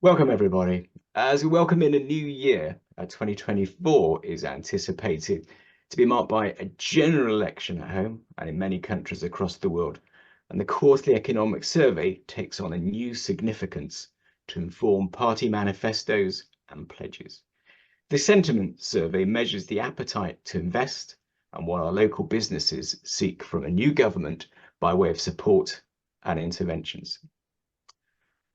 Welcome, everybody. As we welcome in a new year, 2024 is anticipated to be marked by a general election at home and in many countries across the world. And the quarterly economic survey takes on a new significance to inform party manifestos and pledges. The sentiment survey measures the appetite to invest and what our local businesses seek from a new government by way of support and interventions.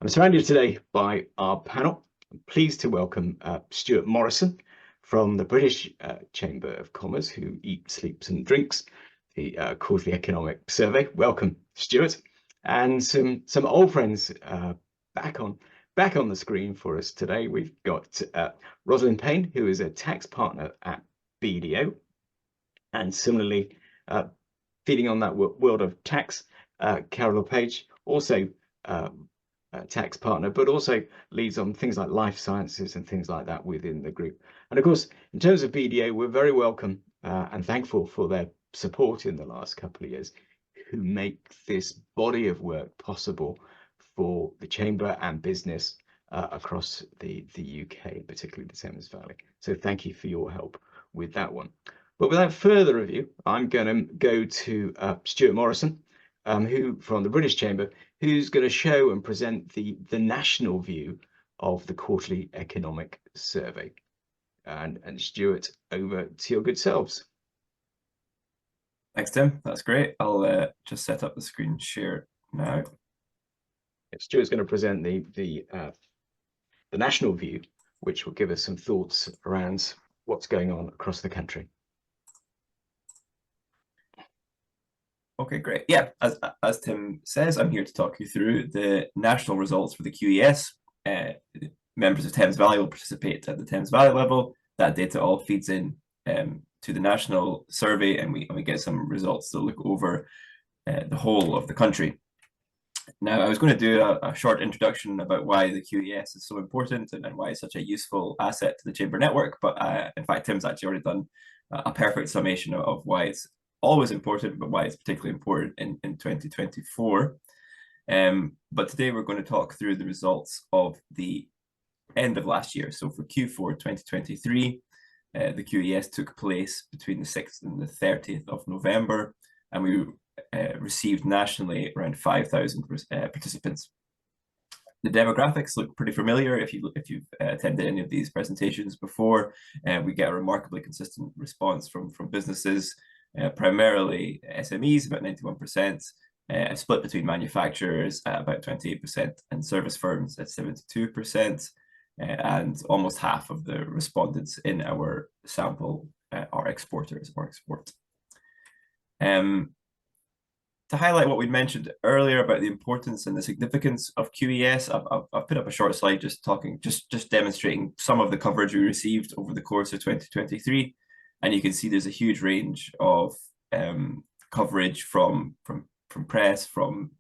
I'm surrounded today by our panel. I'm pleased to welcome Stuart Morrison from the British Chamber of Commerce, who eats, sleeps and drinks the quarterly economic survey. Welcome, Stuart. And some old friends back on the screen for us today. We've got Rosalind Payne, who is a tax partner at BDO. And similarly, feeding on that world of tax, Carol Page, also tax partner, but also leads on things like life sciences and things like that within the group. And of course, in terms of BDO, we're very welcome and thankful for their support in the last couple of years, who make this body of work possible for the Chamber and business across the UK, particularly the Thames Valley. So thank you for your help with that one. But without further ado, I'm going to go to Stuart Morrison, who from the British Chamber, who's going to show and present the national view of the quarterly economic survey. And Stuart, over to your good selves. Thanks, Tim. That's great. I'll just set up the screen share now. Stuart's going to present the national view, which will give us some thoughts around what's going on across the country. Okay, great. Yeah, as Tim says, I'm here to talk you through the national results for the QES. Members of Thames Valley will participate at the Thames Valley level. That data all feeds in to the national survey, and we get some results that look over the whole of the country. Now, I was going to do a short introduction about why the QES is so important and why it's such a useful asset to the Chamber network, but in fact, Tim's actually already done a perfect summation of why it's always important, but why it's particularly important in 2024. But today we're going to talk through the results of the end of last year. So for Q4 2023, the QES took place between the 6th and the 30th of November, and we received nationally around 5,000 participants. The demographics look pretty familiar if you've attended any of these presentations before. We get a remarkably consistent response from businesses, primarily SMEs, about 91%, split between manufacturers at about 28% and service firms at 72%, and almost half of the respondents in our sample are exporters or export. To highlight what we mentioned earlier about the importance and the significance of QES, I've put up a short slide just demonstrating some of the coverage we received over the course of 2023. And you can see there's a huge range of coverage from press, from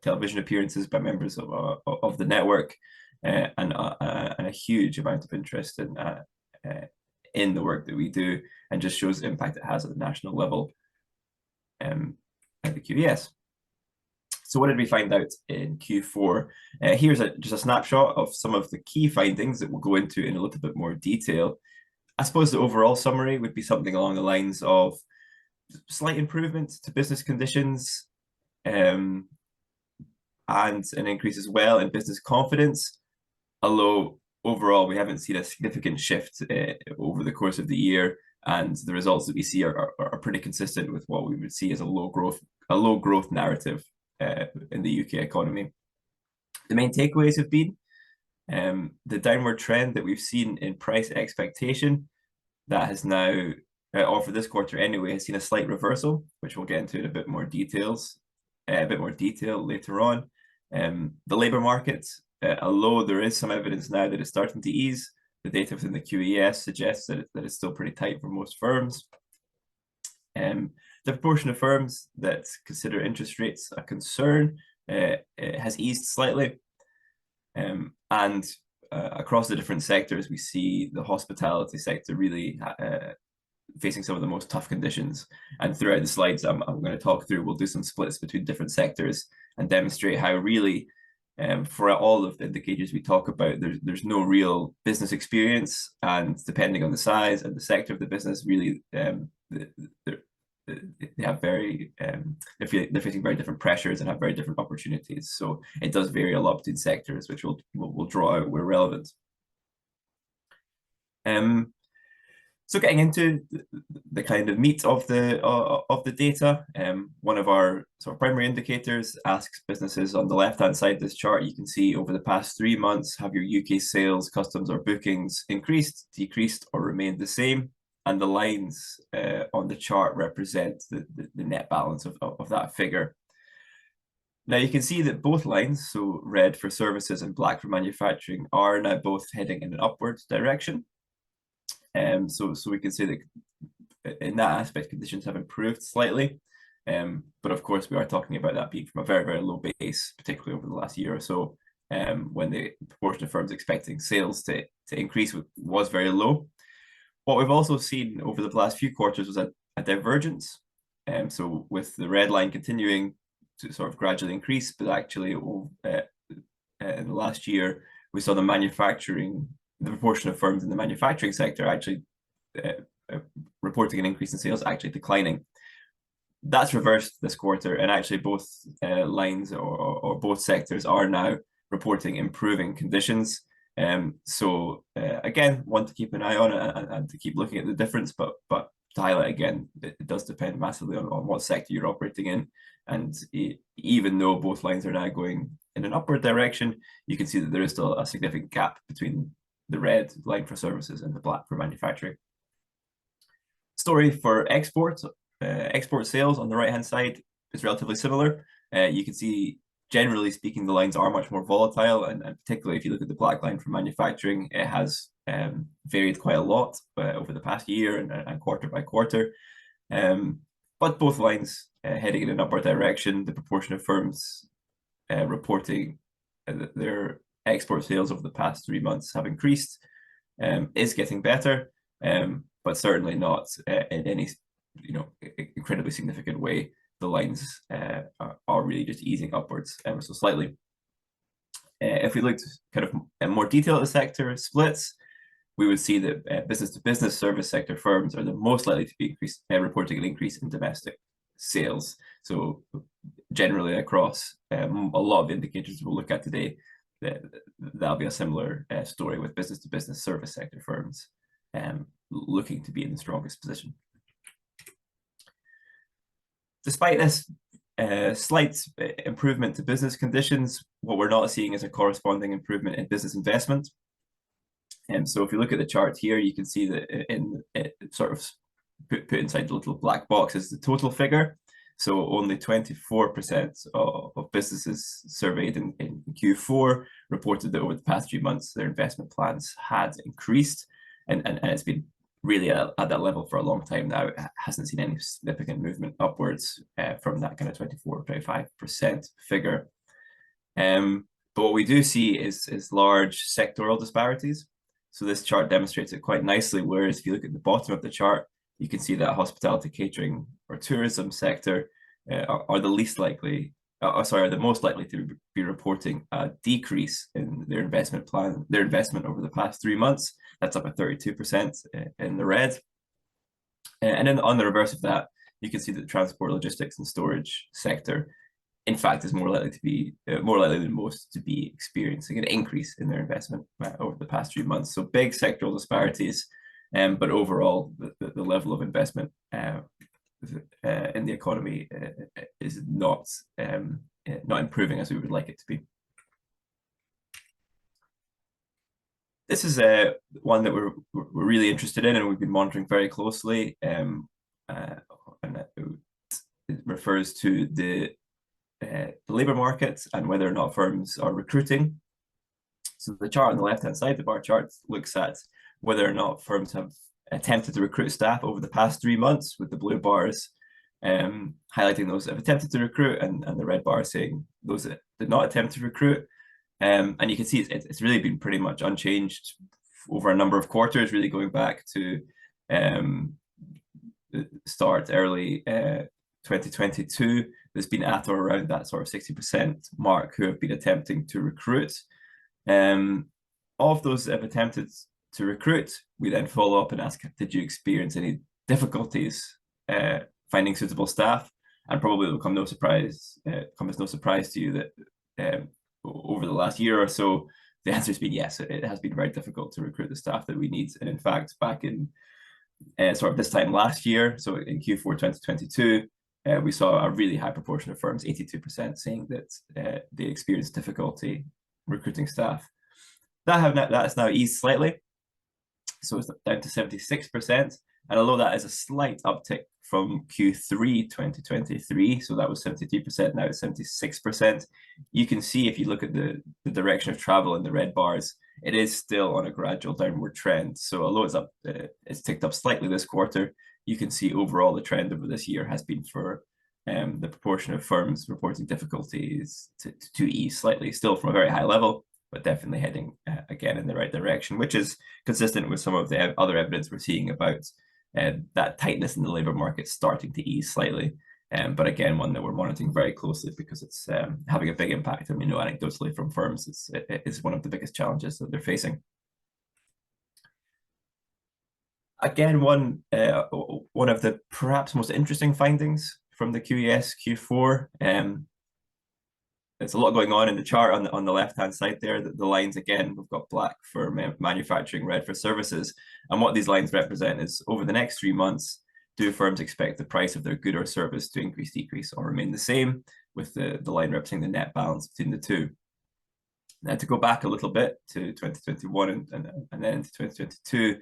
television appearances by members of the network, and a huge amount of interest in the work that we do, and just shows the impact it has at the national level at the QES. So what did we find out in Q4? Here's just a snapshot of some of the key findings that we'll go into in a little bit more detail. I suppose the overall summary would be something along the lines of slight improvement to business conditions, and an increase as well in business confidence, although overall we haven't seen a significant shift over the course of the year, and the results that we see are pretty consistent with what we would see as a low growth narrative in the UK economy. The main takeaways have been the downward trend that we've seen in price expectation, that has now, or for this quarter anyway, has seen a slight reversal, which we'll get into in a bit more detail later on. The labour market, although there is some evidence now that it's starting to ease, the data within the QES suggests that it's still pretty tight for most firms. The proportion of firms that consider interest rates a concern has eased slightly. And across the different sectors, we see the hospitality sector really facing some of the most tough conditions. And throughout the slides I'm going to talk through, we'll do some splits between different sectors and demonstrate how really For all of the indicators we talk about, there's no real business experience, and depending on the size and the sector of the business, really, they have they're facing very different pressures and have very different opportunities. So it does vary a lot between sectors, which we'll draw out where relevant. So getting into the kind of meat of the data, one of our sort of primary indicators asks businesses on the left-hand side of this chart. You can see over the past 3 months, have your UK sales, customs, or bookings increased, decreased, or remained the same? And the lines on the chart represent the net balance of that figure. Now you can see that both lines, so red for services and black for manufacturing, are now both heading in an upward direction. So we can say that in that aspect, conditions have improved slightly. But of course, we are talking about that being from a very, very low base, particularly over the last year or so, when the proportion of firms expecting sales to increase was very low. What we've also seen over the last few quarters was a divergence. So with the red line continuing to sort of gradually increase, but actually in the last year, we saw the proportion of firms in the manufacturing sector actually reporting an increase in sales actually declining. That's reversed this quarter, and actually both lines or both sectors are now reporting improving conditions. So again, one to keep an eye on and to keep looking at the difference, but to highlight again, it does depend massively on what sector you're operating in. And even though both lines are now going in an upward direction, you can see that there is still a significant gap between the red line for services and the black for manufacturing. Story for export sales on the right hand side is relatively similar. You can see, generally speaking, the lines are much more volatile, and particularly if you look at the black line for manufacturing, it has varied quite a lot over the past year and quarter by quarter. But both lines heading in an upward direction. The proportion of firms reporting their export sales over the past 3 months have increased, is getting better, but certainly not in any incredibly significant way. The lines are really just easing upwards ever so slightly. If we looked kind of in more detail at the sector splits, we would see that business-to-business service sector firms are the most likely to be reporting an increase in domestic sales. So generally across a lot of the indicators we'll look at today, that'll be a similar story with business-to-business service sector firms looking to be in the strongest position. Despite this slight improvement to business conditions, what we're not seeing is a corresponding improvement in business investment. So if you look at the chart here, you can see that in sort of put inside the little black box is the total figure. So only 24% of businesses surveyed in Q4 reported that over the past few months, their investment plans had increased. And it's been really at that level for a long time now. It hasn't seen any significant movement upwards from that kind of 24-25% figure. But what we do see is large sectoral disparities. So this chart demonstrates it quite nicely, whereas if you look at the bottom of the chart, you can see that hospitality, catering, or tourism sector are the most likely to be reporting a decrease in their investment over the past 3 months. That's up at 32% in the red. And then on the reverse of that, you can see that the transport, logistics, and storage sector, in fact, is more likely than most to be experiencing an increase in their investment over the past 3 months. So big sectoral disparities, but overall, the level of investment in the economy is not improving as we would like it to be. This is one that we're really interested in, and we've been monitoring very closely. And it refers to the labor market and whether or not firms are recruiting. So the chart on the left-hand side, the bar chart, looks at whether or not firms have attempted to recruit staff over the past 3 months, with the blue bars highlighting those that have attempted to recruit, and the red bar saying those that did not attempt to recruit. And you can see it's really been pretty much unchanged over a number of quarters, really going back to start early 2022. that's been at or around that sort of 60% mark who have been attempting to recruit. Of those that have attempted to recruit, we then follow up and ask, did you experience any difficulties finding suitable staff? And probably it will come as no surprise to you that over the last year or so, the answer has been yes. It has been very difficult to recruit the staff that we need. And in fact, back in sort of this time last year, so in Q4 2022, we saw a really high proportion of firms, 82%, saying that they experienced difficulty recruiting staff. That's now eased slightly, so it's down to 76%. And although that is a slight uptick from Q3 2023, so that was 73%, now it's 76%. You can see if you look at the direction of travel in the red bars, it is still on a gradual downward trend. So although it's ticked up slightly this quarter, you can see overall the trend over this year has been for the proportion of firms reporting difficulties to ease slightly, still from a very high level, but definitely heading again in the right direction, which is consistent with some of the other evidence we're seeing about that tightness in the labour market starting to ease slightly. But again, one that we're monitoring very closely because it's having a big impact. And we know anecdotally from firms, it's one of the biggest challenges that they're facing. Again, one of the perhaps most interesting findings from the QES Q4. There's a lot going on in the chart on the left-hand side there. The lines, again, we've got black for manufacturing, red for services. And what these lines represent is over the next 3 months, do firms expect the price of their good or service to increase, decrease, or remain the same, with the line representing the net balance between the two. Now, to go back a little bit to 2021 and then into 2022,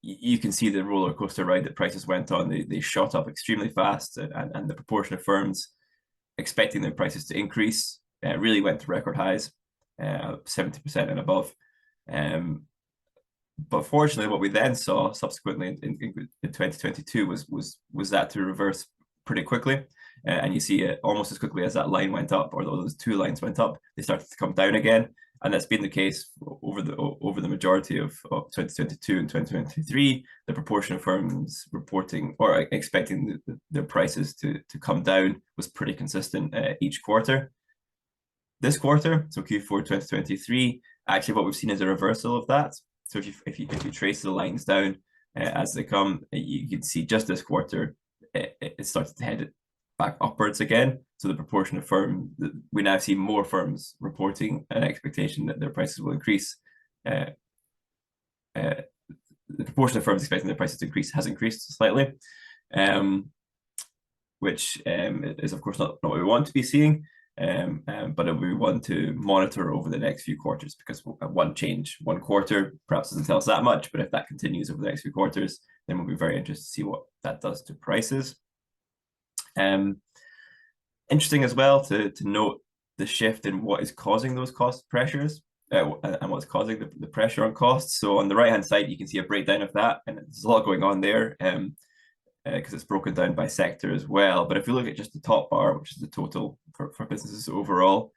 you can see the roller coaster ride that prices went on. They shot up extremely fast, and the proportion of firms expecting their prices to increase really went to record highs, 70% and above. But fortunately, what we then saw subsequently in 2022 was that to reverse pretty quickly. And you see it almost as quickly as that line went up, or those two lines went up, they started to come down again. And that's been the case over the majority of 2022 and 2023. The proportion of firms reporting or expecting their prices to come down was pretty consistent each quarter. This quarter, so Q4 2023, actually what we've seen is a reversal of that. So if you trace the lines down as they come, you can see just this quarter it started to head back upwards again. So the proportion of firms, we now see more firms reporting an expectation that their prices will increase. The proportion of firms expecting their prices to increase has increased slightly, which is of course not what we want to be seeing, but we want to monitor over the next few quarters, because one change, one quarter perhaps doesn't tell us that much, but if that continues over the next few quarters, then we'll be very interested to see what that does to prices. Interesting as well to note the shift in what is causing those cost pressures and what's causing the pressure on costs. So on the right hand side, you can see a breakdown of that, and there's a lot going on there because it's broken down by sector as well. But if we look at just the top bar, which is the total for businesses overall,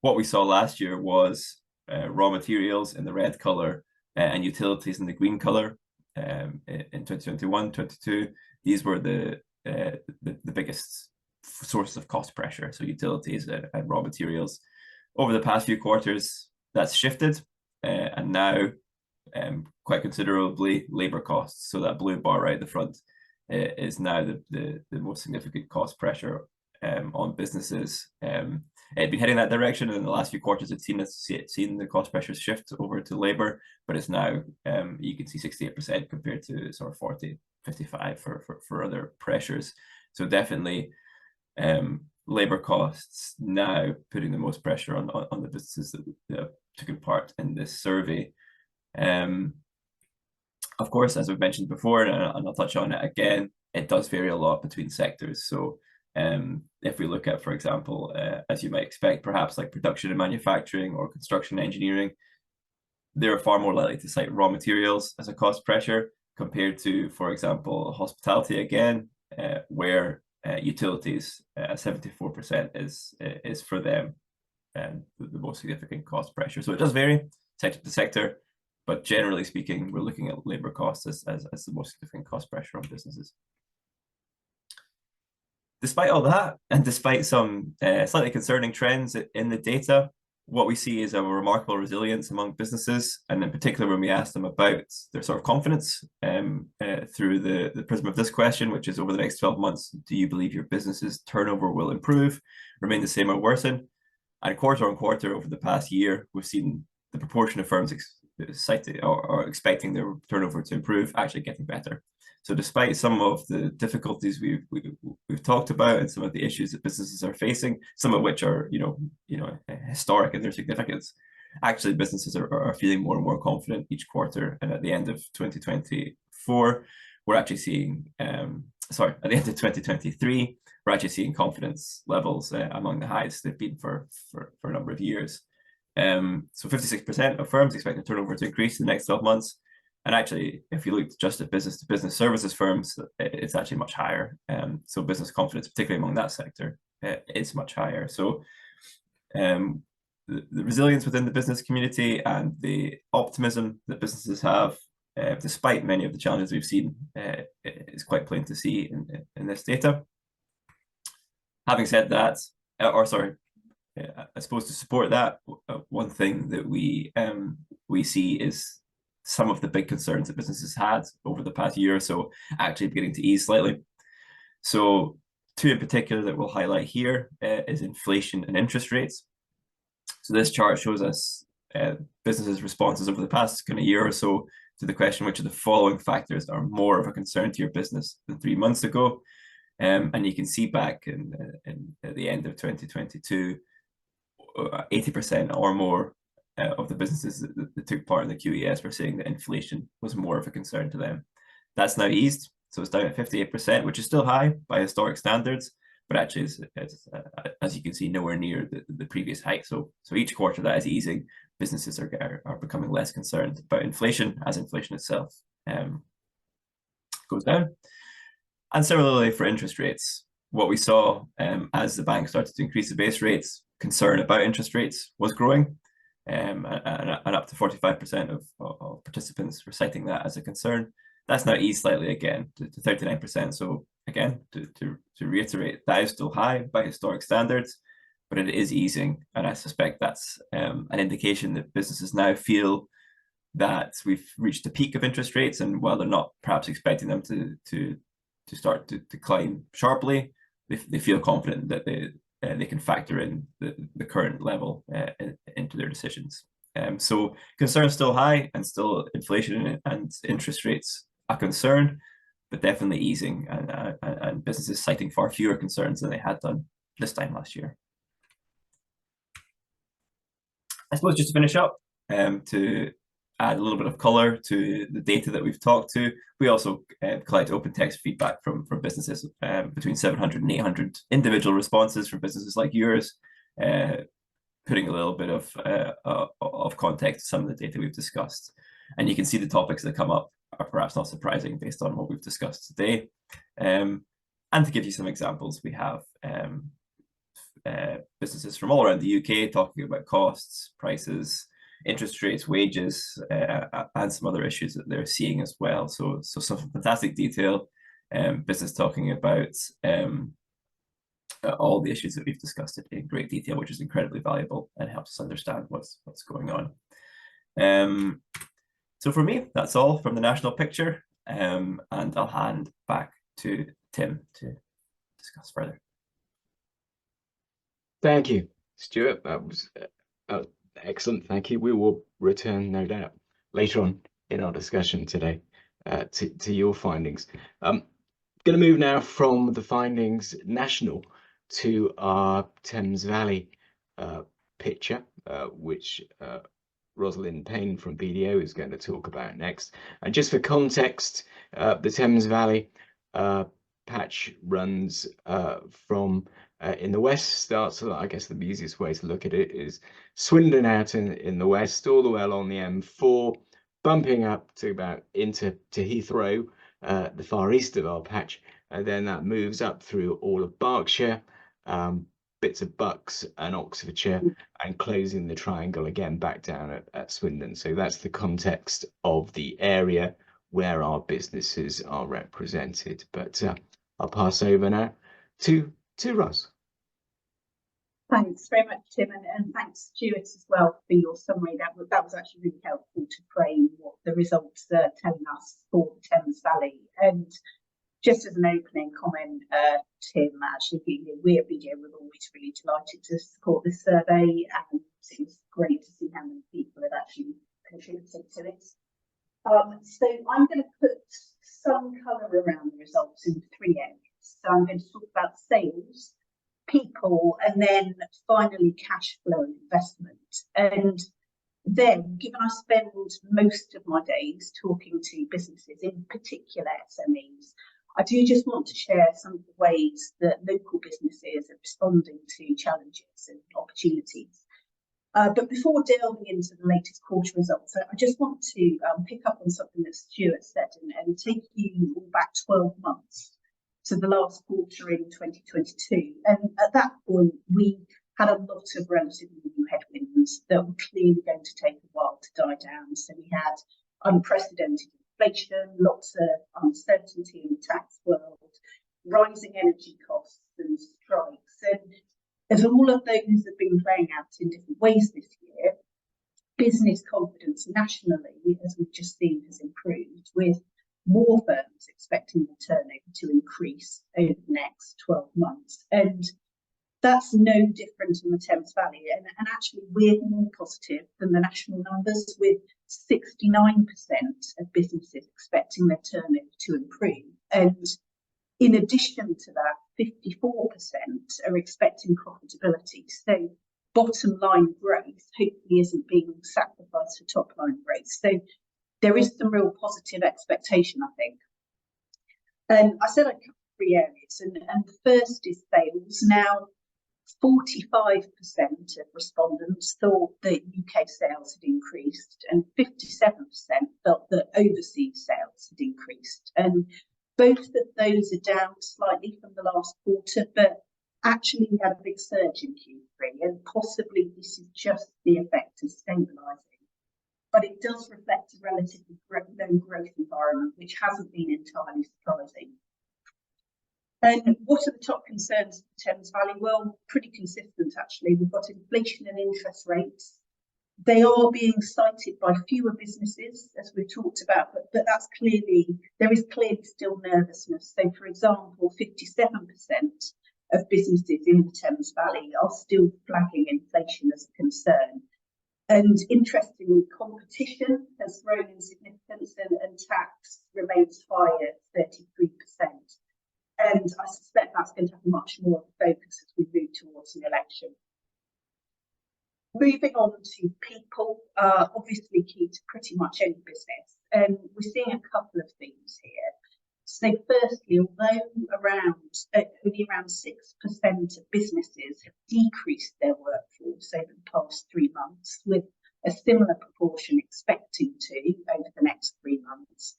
what we saw last year was raw materials in the red color and utilities in the green color. In 2021, 2022, these were the biggest sources of cost pressure, so utilities and raw materials. Over the past few quarters, that's shifted, and now quite considerably labor costs. So that blue bar right at the front is now the most significant cost pressure on businesses. It had been heading that direction, and in the last few quarters, it's seen the cost pressures shift over to labor, but it's now you can see 68% compared to sort of 40, 55 for other pressures. So definitely labor costs now putting the most pressure on the businesses that took part in this survey. Of course, as we've mentioned before, and I'll touch on it again, it does vary a lot between sectors. So if we look at, for example, as you might expect, perhaps like production and manufacturing or construction engineering, they're far more likely to cite raw materials as a cost pressure compared to, for example, hospitality again, where utilities, 74% is for them the most significant cost pressure. So it does vary sector to sector, but generally speaking, we're looking at labor costs as the most significant cost pressure on businesses. Despite all that, and despite some slightly concerning trends in the data, what we see is a remarkable resilience among businesses, and in particular when we ask them about their sort of confidence through the prism of this question, which is over the next 12 months, do you believe your business's turnover will improve, remain the same, or worsen? And quarter on quarter over the past year, we've seen the proportion of firms cited or expecting their turnover to improve actually getting better. So despite some of the difficulties we've talked about and some of the issues that businesses are facing, some of which are historic in their significance, actually businesses are feeling more and more confident each quarter. And at the end of 2024, we're actually seeing at the end of 2023, we're actually seeing confidence levels among the highest they've been for a number of years. So 56% of firms expect their turnover to increase in the next 12 months. And actually, if you look just at business-to-business services firms, it's actually much higher. So business confidence, particularly among that sector, is much higher. So the resilience within the business community and the optimism that businesses have, despite many of the challenges we've seen, is quite plain to see in this data. Having said that, I suppose to support that, one thing that we see is some of the big concerns that businesses had over the past year or so actually beginning to ease slightly. So two in particular that we'll highlight here is inflation and interest rates. So this chart shows us businesses' responses over the past kind of year or so to the question, which of the following factors are more of a concern to your business than 3 months ago? And you can see back at the end of 2022, 80% or more of the businesses that took part in the QES were saying that inflation was more of a concern to them. That's now eased, so it's down at 58%, which is still high by historic standards, but actually, as you can see, nowhere near the previous height. So each quarter that is easing, businesses are becoming less concerned about inflation as inflation itself goes down. And similarly for interest rates, what we saw as the bank started to increase the base rates, concern about interest rates was growing, and up to 45% of participants were citing that as a concern. That's now eased slightly again to 39%. So again, to reiterate, that is still high by historic standards, but it is easing. And I suspect that's an indication that businesses now feel that we've reached the peak of interest rates. And while they're not perhaps expecting them to start to decline sharply, they feel confident that they can factor in the current level into their decisions. So concerns still high, and still inflation and interest rates a concern, but definitely easing, and businesses citing far fewer concerns than they had done this time last year. I suppose just to finish up, to add a little bit of color to the data that we've talked to, we also collect open text feedback from businesses, between 700 and 800 individual responses from businesses like yours, putting a little bit of context to some of the data we've discussed. And you can see the topics that come up are perhaps not surprising based on what we've discussed today. And to give you some examples, we have businesses from all around the UK talking about costs, prices, interest rates, wages, and some other issues that they're seeing as well. So some fantastic detail, business talking about all the issues that we've discussed in great detail, which is incredibly valuable and helps us understand what's going on. So for me, that's all from the national picture, and I'll hand back to Tim to discuss further. Thank you, Stuart. That was excellent. Thank you. We will return, no doubt, later on in our discussion today to your findings. I'm going to move now from the findings national to our Thames Valley picture, which Rosalind Payne from BDO is going to talk about next. And just for context, the Thames Valley patch runs from in the west, starts, I guess the easiest way to look at it is Swindon out in the west, all the way along the M4, bumping up to about to Heathrow, the far east of our patch, and then that moves up through all of Berkshire, bits of Bucks and Oxfordshire, and closing the triangle again back down at Swindon. So that's the context of the area where our businesses are represented. But I'll pass over now to Ros. Thanks very much, Tim, and thanks, Stuart, as well for your summary. That was actually really helpful to frame what the results are telling us for the Thames Valley. And just as an opening comment, Tim, actually, we at BDO were always really delighted to support this survey, and it was great to see how many people had actually contributed to it. So I'm going to put some colour around the results in 3 areas. So I'm going to talk about sales, people, and then finally cash flow and investment. And then, given I spend most of my days talking to businesses, in particular SMEs, I do just want to share some of the ways that local businesses are responding to challenges and opportunities. But before delving into the latest quarter results, I just want to pick up on something that Stuart said and take you all back 12 months to the last quarter in 2022. And at that point, we had a lot of relatively new headwinds that were clearly going to take a while to die down. So we had unprecedented inflation, lots of uncertainty in the tax world, rising energy costs and strikes. And as all of those have been playing out in different ways this year, business confidence nationally, as we've just seen, has improved, with more firms expecting the turnover to increase over the next 12 months. And that's no different in the Thames Valley. And actually, we're more positive than the national numbers, with 69% of businesses expecting their turnover to improve. And in addition to that, 54% are expecting profitability. So bottom line growth hopefully isn't being sacrificed for top line growth. So there is some real positive expectation, I think. And I said I'd cover 3 areas, and the first is sales. Now, 45% of respondents thought that UK sales had increased, and 57% felt that overseas sales had increased. And both of those are down slightly from the last quarter, but actually we had a big surge in Q3, and possibly this is just the effect of stabilising. But it does reflect a relatively low growth environment, which hasn't been entirely surprising. And what are the top concerns for the Thames Valley? Well, pretty consistent, actually. We've got inflation and interest rates. They are being cited by fewer businesses, as we've talked about, but there is clearly still nervousness. So, for example, 57% of businesses in the Thames Valley are still flagging inflation as a concern. And interestingly, competition has grown in significance, and tax remains high at 33%. And I suspect that's going to have much more of a focus as we move towards an election. Moving on to people, obviously key to pretty much any business. And we're seeing a couple of things here. So firstly, although only around 6% of businesses have decreased their workforce over the past 3 months, with a similar proportion expecting to over the next 3 months,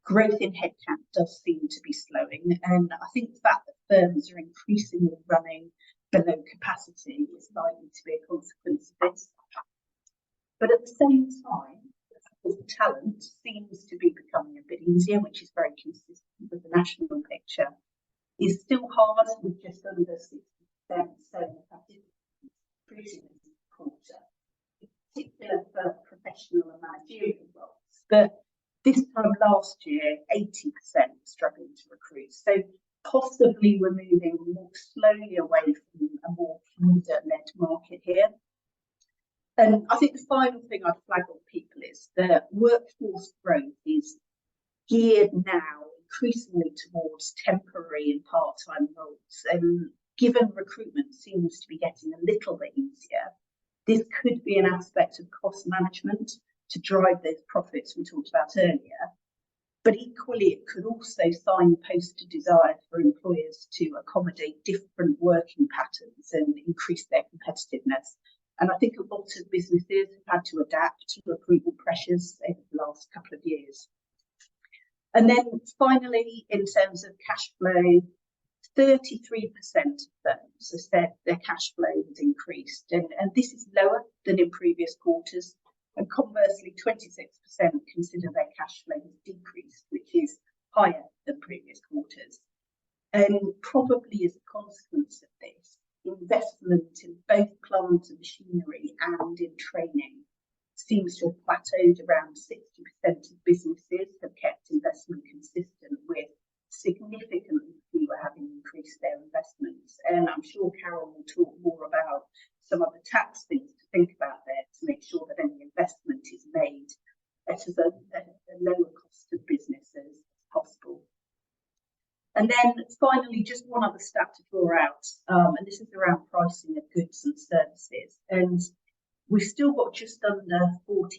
growth in headcount does seem to be slowing. And I think the fact that firms are increasingly running below capacity is likely to be a consequence of this. But at the same time, the talent seems to be becoming a bit easier, which is very consistent with the national picture. It's still hard, with just under 60% saying increasing this quarter, in particular for professional and managerial roles. But this time last year, 80% struggling to recruit. So possibly we're moving more slowly away from a more candidate-led market here. And I think the final thing I'd flag on people is that workforce growth is geared now increasingly towards temporary and part-time roles. And given recruitment seems to be getting a little bit easier, this could be an aspect of cost management to drive those profits we talked about earlier. But equally, it could also signpost a desire for employers to accommodate different working patterns and increase their competitiveness. And I think a lot of businesses have had to adapt to approval pressures over the last couple of years. And then finally, in terms of cash flow, 33% of firms have said their cash flow has increased. And this is lower than in previous quarters. And conversely, 26% consider their cash flow has decreased, which is higher than previous quarters. And probably as a consequence of this, investment in both plant and machinery and in training seems to have plateaued. Around 60% of businesses have kept investment consistent, with significantly fewer having increased their investments. And I'm sure Carol will talk more about some of the tax things to think about there to make sure that any investment is made at a lower cost of business as possible. And then finally, just one other stat to draw out, and this is around pricing of goods and services. And we've still got just under 40%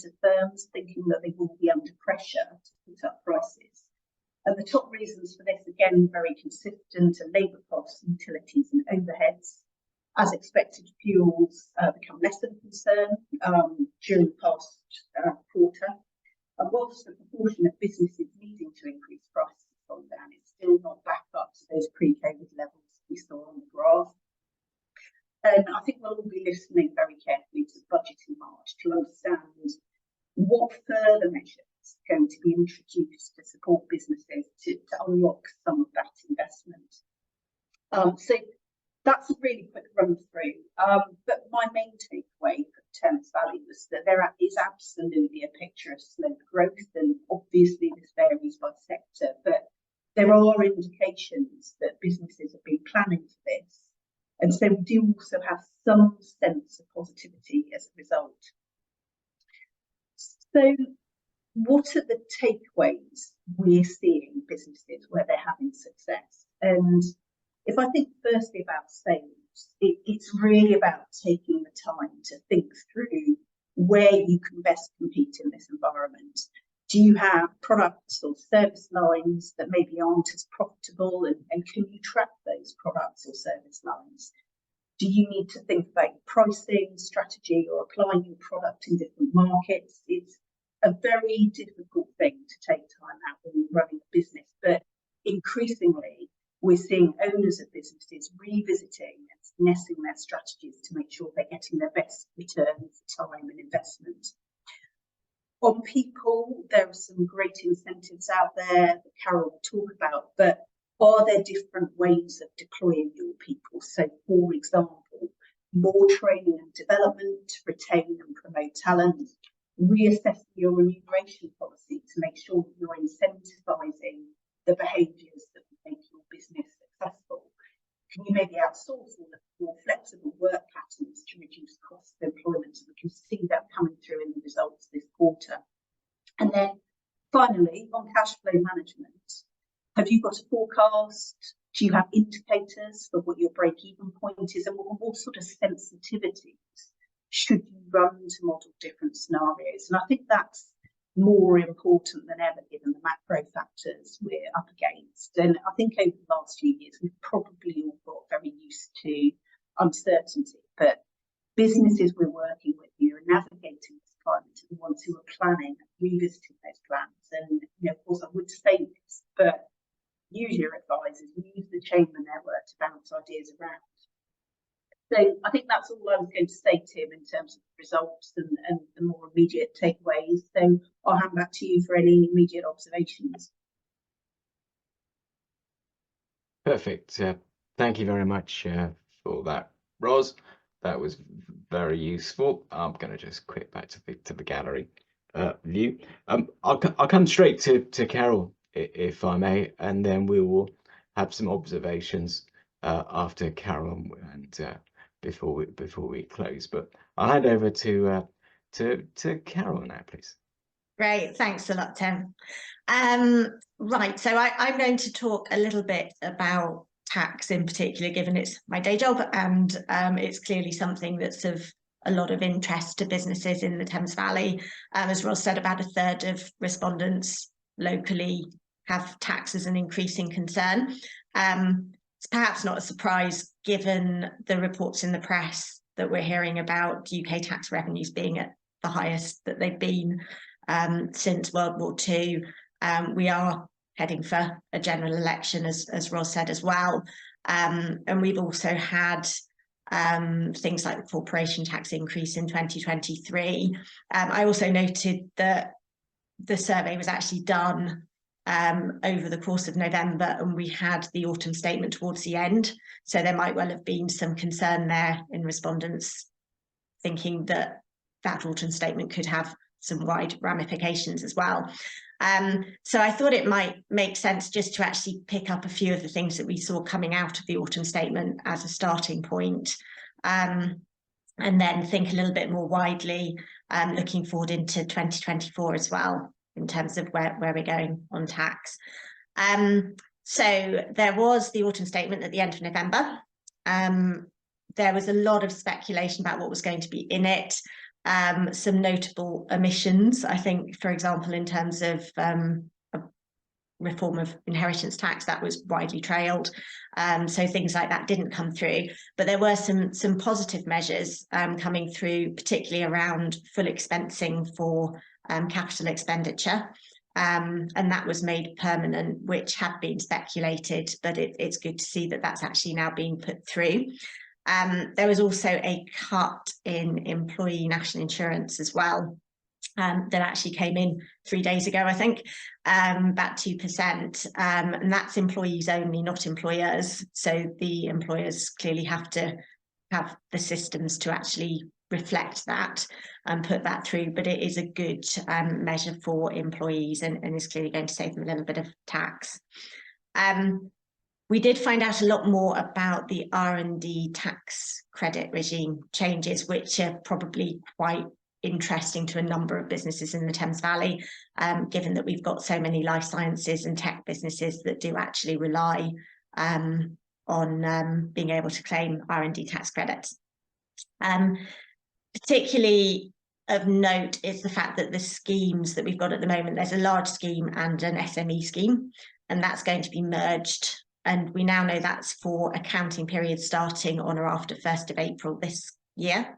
of firms thinking that they will be under pressure to put up prices. And the top reasons for this, again, very consistent, are labour costs, utilities and overheads. As expected, fuels become less of a concern during the past quarter. And whilst the proportion of businesses needing to increase prices has gone down, it's still not back up to those pre-COVID levels we saw on the graph. And I think we'll all be listening very carefully to the budget in March to understand what further measures are going to be introduced to support businesses to unlock some of that investment. So that's a really quick run through. But my main takeaway for Thames Valley was that there is absolutely a picture of slow growth, and obviously this varies by sector, but there are indications that businesses have been planning for this. And so we do also have some sense of positivity as a result. So what are the takeaways we're seeing businesses where they're having success? And if I think firstly about sales, it's really about taking the time to think through where you can best compete in this environment. Do you have products or service lines that maybe aren't as profitable, and can you track those products or service lines? Do you need to think about your pricing strategy or applying your product in different markets? It's a very difficult thing to take time out when you're running a business, but increasingly we're seeing owners of businesses revisiting and finessing their strategies to make sure they're getting their best return for time and investment. On people, there are some great incentives out there that Carol will talk about, but are there different ways of deploying your people? So, for example, more training and development to retain and promote talent, reassessing your remuneration policy to make sure that you're incentivising the behaviours that will make your business successful. Can you maybe outsource or look for more flexible work patterns to reduce cost of employment? We can see that coming through in the results this quarter. And then finally, on cash flow management, have you got a forecast? Do you have indicators for what your break-even point is? And what sort of sensitivities should you run to model different scenarios? And I think that's more important than ever given the macro factors we're up against. And I think over the last few years, we've probably all got very used to uncertainty, but businesses we're working with who are navigating this climate are the ones who are planning, revisiting those plans. And, of course, I would say this, but use your advisors, use the chamber network to bounce ideas around. So I think that's all I was going to say, Tim, in terms of the results and the more immediate takeaways. So I'll hand back to you for any immediate observations. Perfect. Thank you very much for that, Ros. That was very useful. I'm going to just quit back to the gallery view. I'll come straight to Carol, if I may, and then we will have some observations after Carol and before we close. But I'll hand over to Carol now, please. Great, thanks a lot, Tim. Right, so I'm going to talk a little bit about tax in particular, given it's my day job, and it's clearly something that's of a lot of interest to businesses in the Thames Valley. As Ross said, about a third of respondents locally have tax as an increasing concern. It's perhaps not a surprise given the reports in the press that we're hearing about UK tax revenues being at the highest that they've been since World War II. We are heading for a general election, as Ross said as well. And we've also had things like the corporation tax increase in 2023. I also noted that the survey was actually done over the course of November, and we had the autumn statement towards the end. So there might well have been some concern there in respondents thinking that that autumn statement could have some wide ramifications as well. So I thought it might make sense just to actually pick up a few of the things that we saw coming out of the autumn statement as a starting point, and then think a little bit more widely, looking forward into 2024 as well, in terms of where we're going on tax. So there was the autumn statement at the end of November. There was a lot of speculation about what was going to be in it. Some notable omissions, I think, for example, in terms of a reform of inheritance tax, that was widely trailed. So things like that didn't come through. But there were some positive measures coming through, particularly around full expensing for capital expenditure. And that was made permanent, which had been speculated, but it's good to see that that's actually now being put through. There was also a cut in employee national insurance as well, that actually came in 3 days ago, I think, about 2%. And that's employees only, not employers. So the employers clearly have to have the systems to actually reflect that and put that through. But it is a good measure for employees, and is clearly going to save them a little bit of tax. We did find out a lot more about the R&D tax credit regime changes, which are probably quite interesting to a number of businesses in the Thames Valley, given that we've got so many life sciences and tech businesses that do actually rely on being able to claim R&D tax credits. Particularly of note is the fact that the schemes that we've got at the moment, there's a large scheme and an SME scheme, and that's going to be merged. And we now know that's for accounting periods starting on or after 1st of April this year.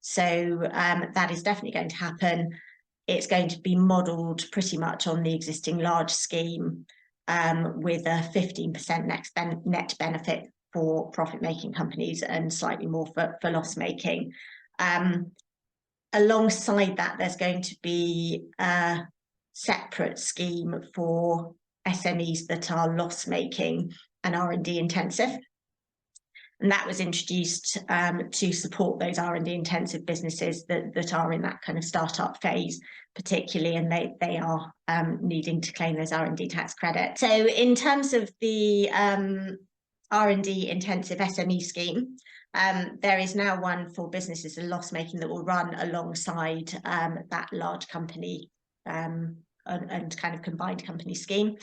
So that is definitely going to happen. It's going to be modelled pretty much on the existing large scheme, with a 15% net benefit for profit-making companies and slightly more for loss-making. Alongside that, there's going to be a separate scheme for SMEs that are loss-making and R&D intensive. And that was introduced to support those R&D intensive businesses that are in that kind of startup phase, particularly, and they are needing to claim those R&D tax credits. So in terms of the R&D intensive SME scheme, there is now one for businesses that are loss-making that will run alongside that large company and kind of combined company scheme.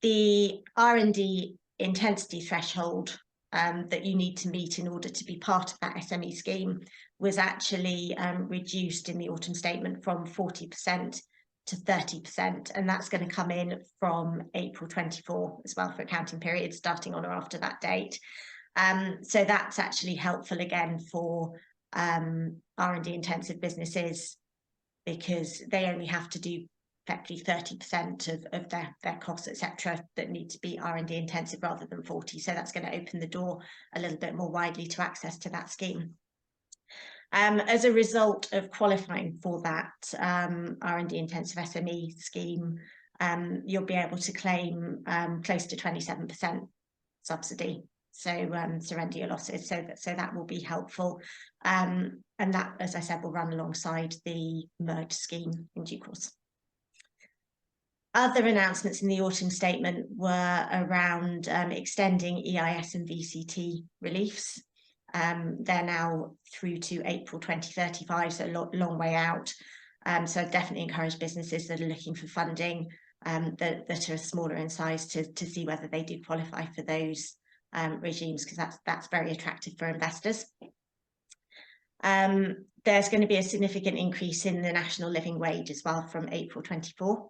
The R&D intensity threshold that you need to meet in order to be part of that SME scheme was actually reduced in the autumn statement from 40% to 30%, and that's going to come in from April 24 as well for accounting periods starting on or after that date. So that's actually helpful again for R&D intensive businesses, because they only have to do effectively 30% of their costs, etc., that need to be R&D intensive rather than 40. So that's going to open the door a little bit more widely to access to that scheme. As a result of qualifying for that R&D intensive SME scheme, you'll be able to claim close to 27% subsidy. So surrender your losses. So that will be helpful. And that, as I said, will run alongside the merged scheme in due course. Other announcements in the autumn statement were around extending EIS and VCT reliefs. They're now through to April 2035, so a long way out. So I definitely encourage businesses that are looking for funding that are smaller in size to see whether they do qualify for those regimes, because that's very attractive for investors. There's going to be a significant increase in the national living wage as well from April 24.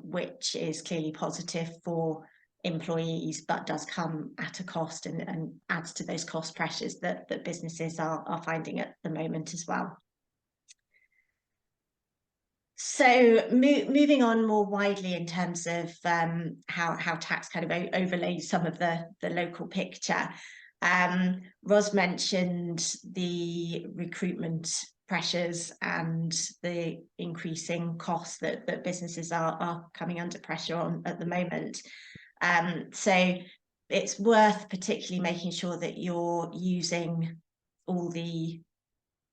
Which is clearly positive for employees, but does come at a cost and adds to those cost pressures that businesses are finding at the moment as well. So moving on more widely in terms of how tax kind of overlays some of the local picture. Ros mentioned the recruitment pressures and the increasing costs that businesses are coming under pressure on at the moment. So it's worth particularly making sure that you're using all the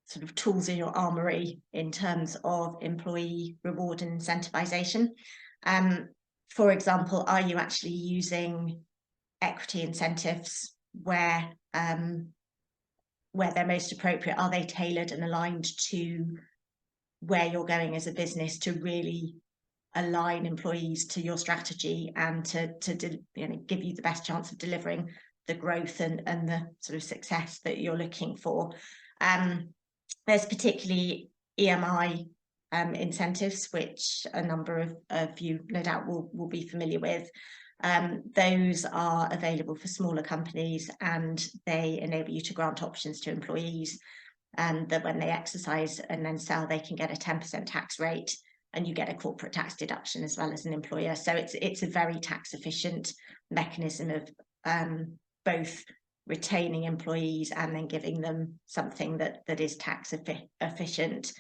sort of tools in your armory in terms of employee reward and incentivization. For example, are you actually using equity incentives where they're most appropriate? Are they tailored and aligned to where you're going as a business to really align employees to your strategy and to give you the best chance of delivering the growth and the sort of success that you're looking for? There's particularly EMI incentives, which a number of you no doubt will be familiar with. Those are available for smaller companies, and they enable you to grant options to employees, and that when they exercise and then sell, they can get a 10% tax rate, and you get a corporate tax deduction as well as an employer. So it's a very tax efficient mechanism of both retaining employees and then giving them something that is tax efficient,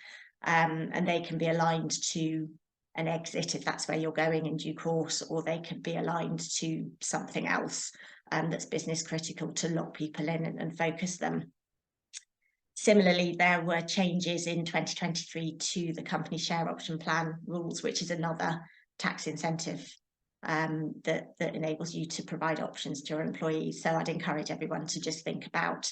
and they can be aligned to an exit if that's where you're going in due course, or they can be aligned to something else that's business critical to lock people in and focus them. Similarly, there were changes in 2023 to the company share option plan rules, which is another tax incentive that enables you to provide options to your employees. So I'd encourage everyone to just think about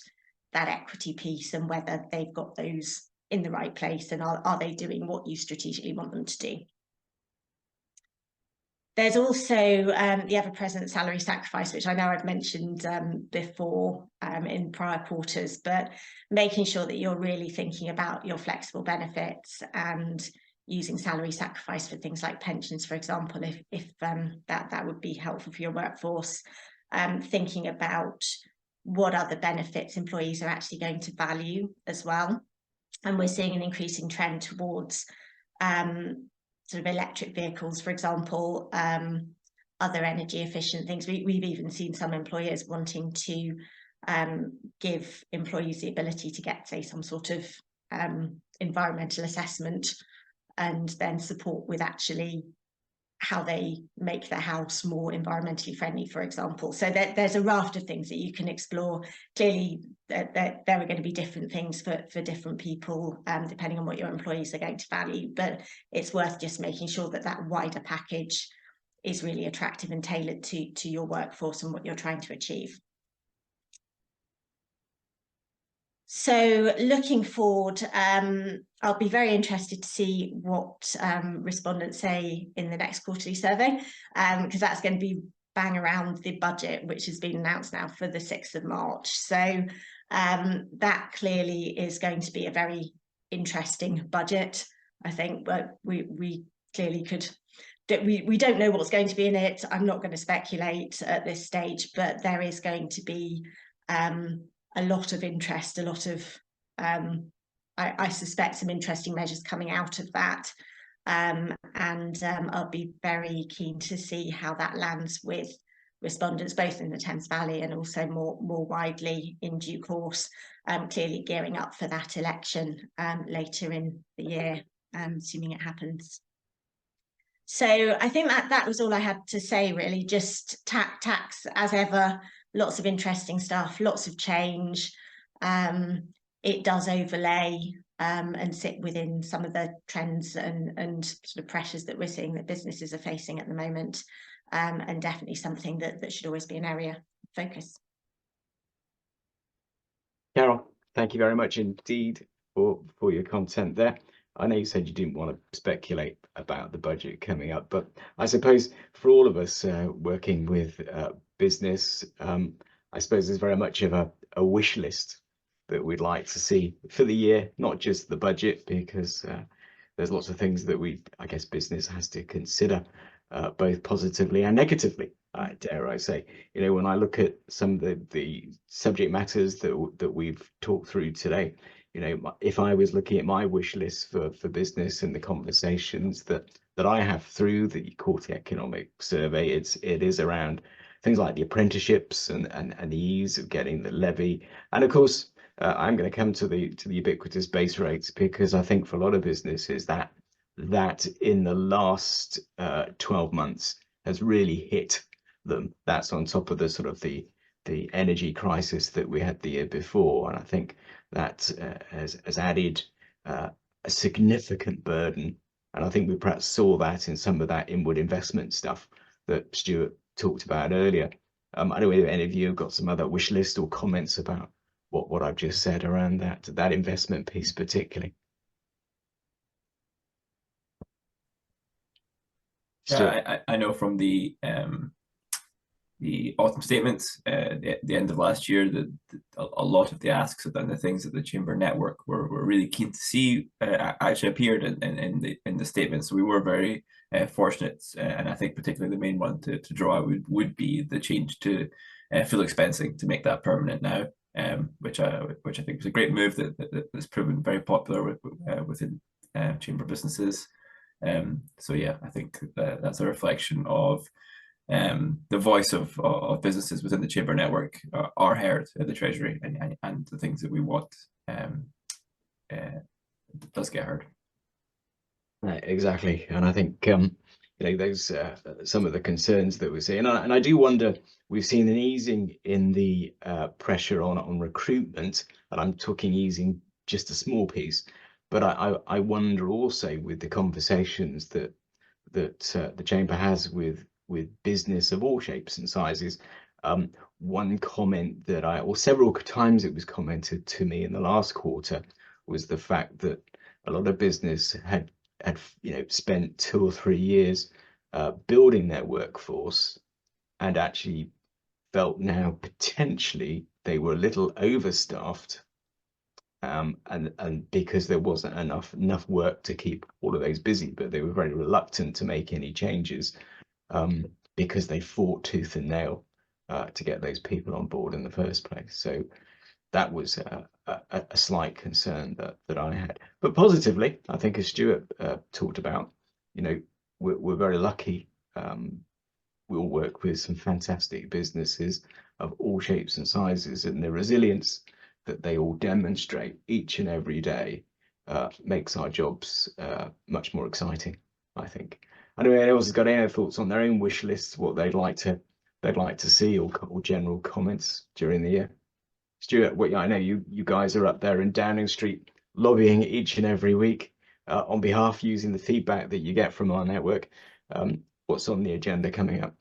that equity piece and whether they've got those in the right place, and are they doing what you strategically want them to do. There's also the ever-present salary sacrifice, which I know I've mentioned before in prior quarters, but making sure that you're really thinking about your flexible benefits and using salary sacrifice for things like pensions, for example, if that would be helpful for your workforce. Thinking about what other benefits employees are actually going to value as well. And we're seeing an increasing trend towards sort of electric vehicles, for example, other energy efficient things. We've even seen some employers wanting to give employees the ability to get, say, some sort of environmental assessment, and then support with actually how they make their house more environmentally friendly, for example. So there's a raft of things that you can explore. Clearly, there are going to be different things for different people, depending on what your employees are going to value, but it's worth just making sure that that wider package is really attractive and tailored to your workforce and what you're trying to achieve. So looking forward, I'll be very interested to see what respondents say in the next quarterly survey, because that's going to be bang around the budget, which has been announced now for the 6th of March. So that clearly is going to be a very interesting budget, I think, but we clearly could. We don't know what's going to be in it. I'm not going to speculate at this stage, but there is going to be a lot of interest, a lot of, I suspect, some interesting measures coming out of that. And I'll be very keen to see how that lands with respondents, both in the Thames Valley and also more widely in due course, clearly gearing up for that election later in the year, assuming it happens. So I think that was all I had to say, really. Just tax as ever. Lots of interesting stuff, lots of change. It does overlay and sit within some of the trends and sort of pressures that we're seeing that businesses are facing at the moment, and definitely something that should always be an area of focus. Carol, thank you very much indeed for your content there. I know you said you didn't want to speculate about the budget coming up, but I suppose for all of us working with business, I suppose there's very much of a wish list that we'd like to see for the year, not just the budget, because there's lots of things that I guess business has to consider, both positively and negatively, dare I say. You know, when I look at some of the subject matters that we've talked through today, you know, if I was looking at my wish list for business and the conversations that I have through the quarterly economic survey, it is around things like the apprenticeships and the ease of getting the levy, and of course I'm going to come to the ubiquitous base rates, because I think for a lot of businesses that in the last 12 months has really hit them. That's on top of the sort of the energy crisis that we had the year before, and I think that has added a significant burden. And I think we perhaps saw that in some of that inward investment stuff that Stuart talked about earlier. I don't know if any of you have got some other wish list or comments about what I've just said around that investment piece particularly. Yeah, I know from the autumn statements, the end of last year, that a lot of the asks and the things that the Chamber Network were really keen to see actually appeared in the statements. So we were very fortunate, and I think particularly the main one to draw out would be the change to full expensing, to make that permanent now, which I think was a great move that's proven very popular within Chamber businesses. So yeah, I think that's a reflection of the voice of businesses within the Chamber Network are heard at the Treasury, and the things that we want does get heard. Exactly, and I think those some of the concerns that we're seeing, and I do wonder. We've seen an easing in the pressure on recruitment, and I'm talking easing just a small piece. But I wonder also, with the conversations that the Chamber has with business of all shapes and sizes. One comment that or several times it was commented to me in the last quarter, was the fact that a lot of business had spent 2 or 3 years building their workforce, and actually felt now potentially they were a little overstaffed, and because there wasn't enough work to keep all of those busy, but they were very reluctant to make any changes, because they fought tooth and nail to get those people on board in the first place. So that was a slight concern that I had. But positively, I think, as Stuart talked about, we're very lucky. We'll work with some fantastic businesses of all shapes and sizes, and the resilience that they all demonstrate each and every day makes our jobs much more exciting, I think. I don't know if anyone else has got any thoughts on their own wish lists, what they'd like to see, or general comments during the year. Stuart, I know you guys are up there in Downing Street lobbying each and every week on behalf, using the feedback that you get from our network. What's on the agenda coming up?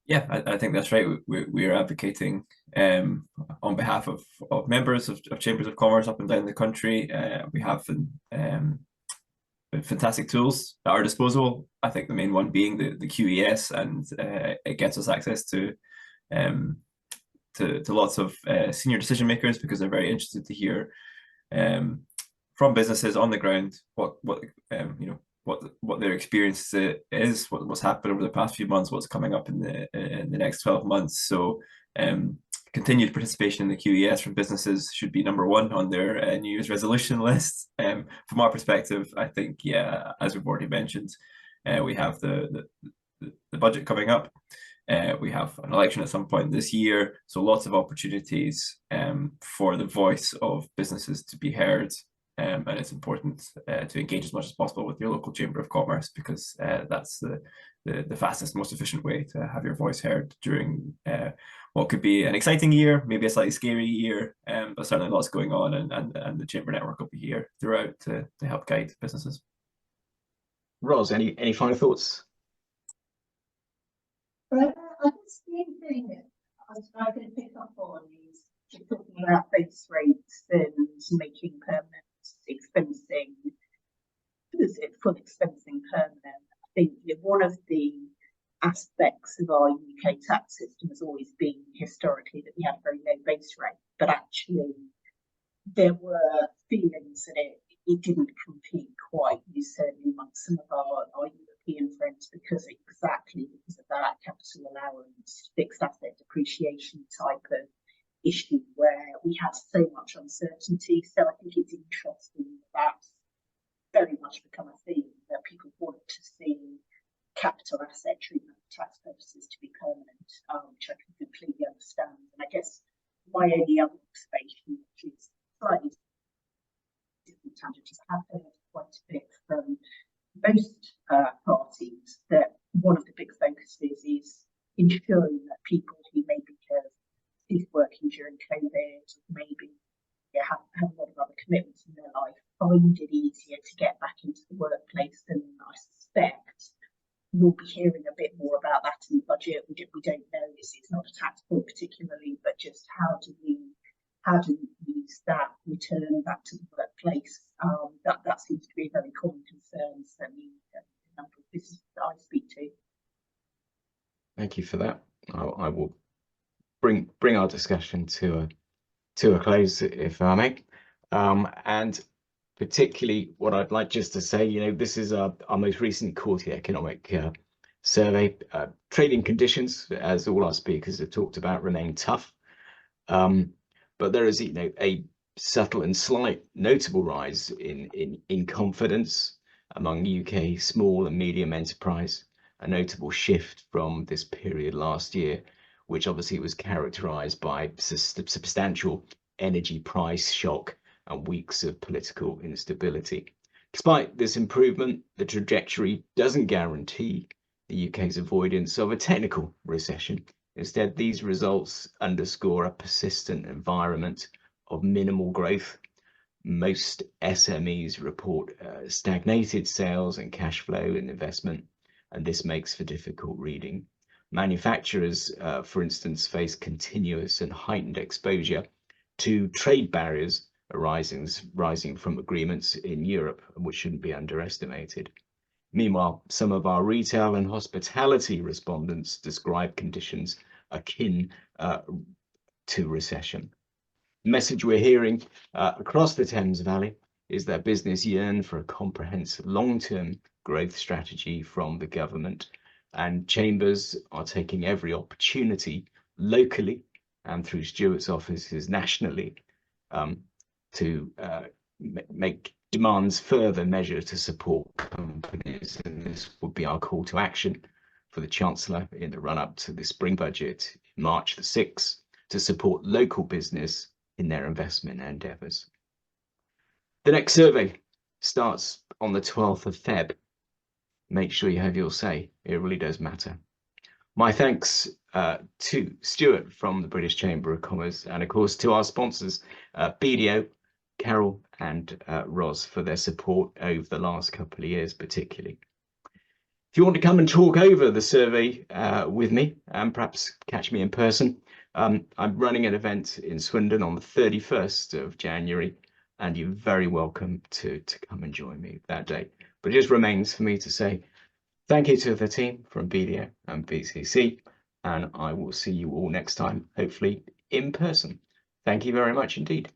Yeah, I think that's right. We're advocating on behalf of members of Chambers of Commerce up and down the country. We have fantastic tools at our disposal. I think the main one being the QES, and it gets us access to lots of senior decision makers, because they're very interested to hear from businesses on the ground what their experience is, what's happened over the past few months, what's coming up in the next 12 months. So continued participation in the QES from businesses should be number one on their New Year's resolution list. From our perspective, I think, yeah, as we've already mentioned, we have the budget coming up. We have an election at some point this year, so lots of opportunities for the voice of businesses to be heard. And it's important to engage as much as possible with your local Chamber of Commerce, because that's the fastest, most efficient way to have your voice heard during what could be an exciting year, maybe a slightly scary year, but certainly lots going on, and the Chamber Network will be here throughout to help guide businesses. Ros, any final thoughts? I guess the only thing I'm going to pick up on is just talking about base rates and making permanent expensing. Is it full expensing permanent? I think one of the aspects of our UK tax system has always been historically that we had a very low base rate, but actually there were feelings that it didn't compete quite, certainly amongst some of our European friends, because of that capital allowance, fixed asset depreciation type of issue, where we have so much uncertainty. So I think it's interesting that's very much become a theme, that people want to see capital asset treatment for tax purposes to be permanent, which I can completely understand. And I guess my only other observation, which is slightly different tangent, is I have heard quite a bit from most parties that one of the big focuses is ensuring that people who maybe have ceased working during COVID, maybe have a lot of other commitments in their life, find it easier to get back into the workplace. And I suspect we'll be hearing a bit more about that in the budget. We don't know. It's not a tax point particularly, but just how do we use that return back to the workplace? That seems to be a very common concern, certainly a number of businesses that I speak to. Thank you for that. I will bring our discussion to a close, if I may. And particularly what I'd like just to say, you know, this is our most recent quarterly economic survey. Trading conditions, as all our speakers have talked about, remain tough. But there is, you know, a subtle and slight notable rise in confidence among UK small and medium enterprise, a notable shift from this period last year, which obviously was characterized by substantial energy price shock and weeks of political instability. Despite this improvement, the trajectory doesn't guarantee the UK's avoidance of a technical recession. Instead, these results underscore a persistent environment of minimal growth. Most SMEs report stagnated sales and cash flow and investment, and this makes for difficult reading. Manufacturers, for instance, face continuous and heightened exposure to trade barriers rising from agreements in Europe, which shouldn't be underestimated. Meanwhile, some of our retail and hospitality respondents describe conditions akin to recession. The message we're hearing across the Thames Valley is that business yearn for a comprehensive long-term growth strategy from the government, and chambers are taking every opportunity locally and through Stuart's offices nationally to make demands further measure to support companies, and this would be our call to action for the Chancellor in the run-up to the spring budget in March the 6th to support local business in their investment endeavours. The next survey starts on the 12th of Feb. Make sure you have your say. It really does matter. My thanks to Stuart from the British Chamber of Commerce, and of course to our sponsors, BDO, Carol and Ros, for their support over the last couple of years particularly. If you want to come and talk over the survey with me and perhaps catch me in person, I'm running an event in Swindon on the 31st of January, and you're very welcome to come and join me that day. But it just remains for me to say thank you to the team from BDO and BCC, and I will see you all next time, hopefully in person. Thank you very much indeed.